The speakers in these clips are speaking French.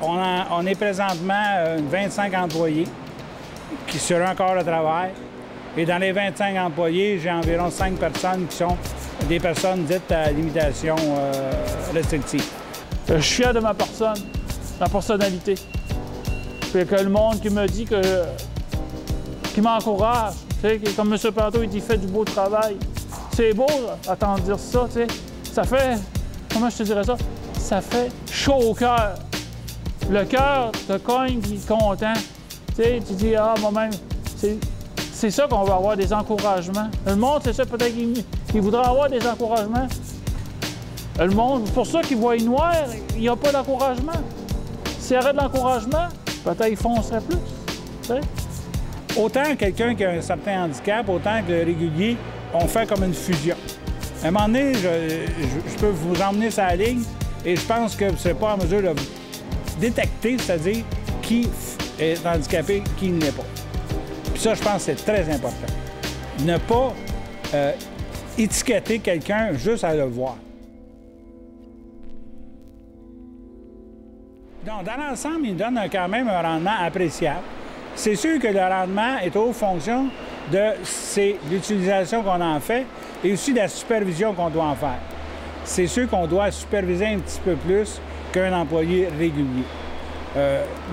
On est présentement 25 employés qui sur un corps de travail. Et dans les 25 employés, j'ai environ 5 personnes qui sont des personnes dites à limitation restrictive. Je suis fier de ma personne, ma personnalité. Puis que le monde qui me dit qui m'encourage, comme M. Panteau, il dit « fait du beau travail ». C'est beau d'entendre dire ça, tu sais. Ça fait, comment je te dirais ça? Ça fait chaud au cœur. Le cœur te cogne, il est content. Tu sais, tu dis « ah, moi-même, c'est ça qu'on va avoir, des encouragements ». Le monde, c'est ça, peut-être qu'il voudrait avoir des encouragements. Le monde, pour ça qu'il voit noir, il n'y a pas d'encouragement. S'il y aurait de l'encouragement, peut-être qu'il foncerait plus. Tu sais? Autant quelqu'un qui a un certain handicap, autant que le régulier, on fait comme une fusion. À un moment donné, je peux vous emmener sur la ligne et je pense que vous ne serez pas en mesure de détecter, c'est-à-dire qui est handicapé, qui ne l'est pas. Puis ça, je pense que c'est très important. Ne pas étiqueter quelqu'un juste à le voir. Donc, dans l'ensemble, il donne quand même un rendement appréciable. C'est sûr que le rendement est aux fonctions de l'utilisation qu'on en fait et aussi de la supervision qu'on doit en faire. C'est sûr qu'on doit superviser un petit peu plus qu'un employé régulier.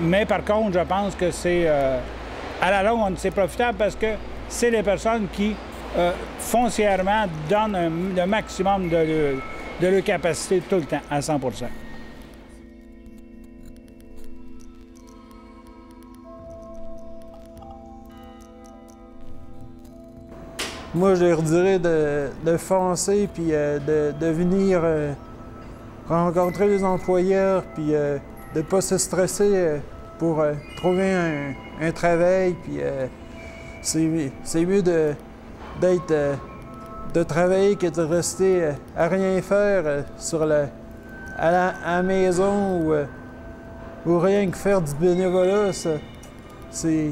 Mais par contre, je pense que c'est, à la longue, c'est profitable parce que c'est les personnes qui, foncièrement, donnent le maximum de leur capacité tout le temps, à 100 %. Moi, je leur dirais de foncer puis de venir rencontrer les employeurs puis de ne pas se stresser pour trouver un travail. Puis c'est mieux de travailler que de rester à rien faire à la maison ou rien que faire du bénévolat. C'est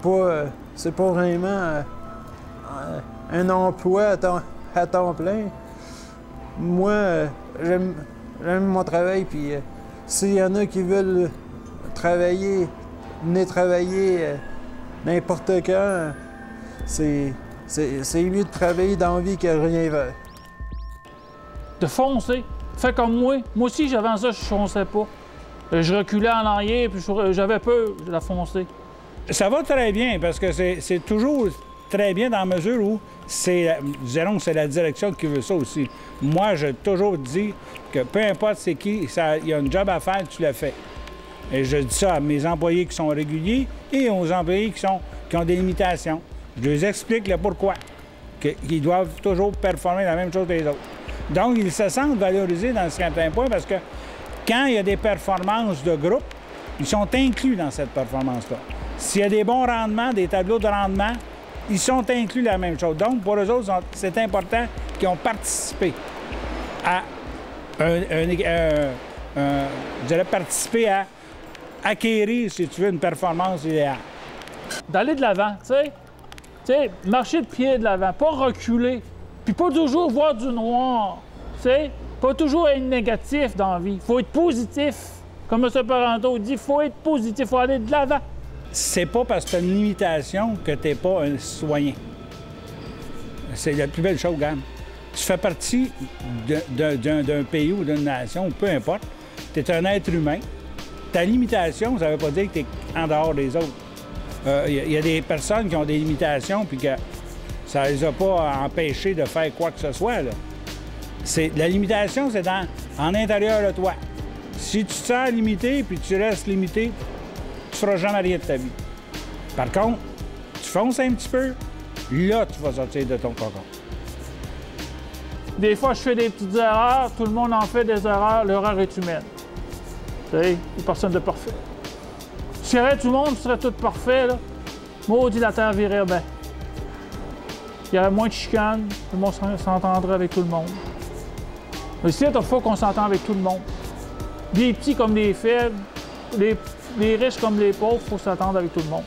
pas vraiment un emploi à temps plein. Moi, j'aime mon travail, puis s'il y en a qui veulent travailler, venir travailler n'importe quand, c'est mieux de travailler dans la vie que rien faire. De foncer. Fais comme moi. Moi aussi, avant ça, je fonçais pas. Je reculais en arrière, puis j'avais peur de la foncer. Ça va très bien, parce que c'est toujours très bien dans la mesure où c'est la direction qui veut ça aussi. Moi, j'ai toujours dit que peu importe c'est qui, il y a un job à faire, tu le fais. Et je dis ça à mes employés qui sont réguliers et aux employés qui ont des limitations. Je leur explique le pourquoi, qu'ils doivent toujours performer la même chose que les autres. Donc, ils se sentent valorisés dans certains points parce que quand il y a des performances de groupe, ils sont inclus dans cette performance-là. S'il y a des bons rendements, des tableaux de rendement, ils sont inclus la même chose. Donc, pour eux autres, c'est important qu'ils ont participé à participer à acquérir, si tu veux, une performance idéale. D'aller de l'avant, tu sais, marcher de pied de l'avant, pas reculer, puis pas toujours voir du noir, tu sais, pas toujours être négatif dans la vie. Il faut être positif. Comme M. Parenteau dit, il faut être positif, il faut aller de l'avant. C'est pas parce que tu as une limitation que tu n'es pas un citoyen. C'est la plus belle chose, gamme. Tu fais partie d'un pays ou d'une nation, peu importe. Tu es un être humain. Ta limitation, ça ne veut pas dire que tu es en dehors des autres. Il y a des personnes qui ont des limitations puis que ça ne les a pas empêchés de faire quoi que ce soit. Là. La limitation, c'est en intérieur de toi. Si tu te sens limité puis tu restes limité, tu ne feras jamais rien de ta vie. Par contre, tu fonces un petit peu, là, tu vas sortir de ton cocon. Des fois, je fais des petites erreurs. Tout le monde en fait des erreurs. L'erreur est humaine. Tu sais, il n'y a personne de parfait. Si tout le monde serait tout parfait, là, maudit la terre virait bien. Il y aurait moins de chicanes, tout le monde s'entendrait avec tout le monde. Mais ici, il faut qu'on s'entende avec tout le monde. Les petits comme les faibles, les riches comme les pauvres, il faut s'entendre avec tout le monde.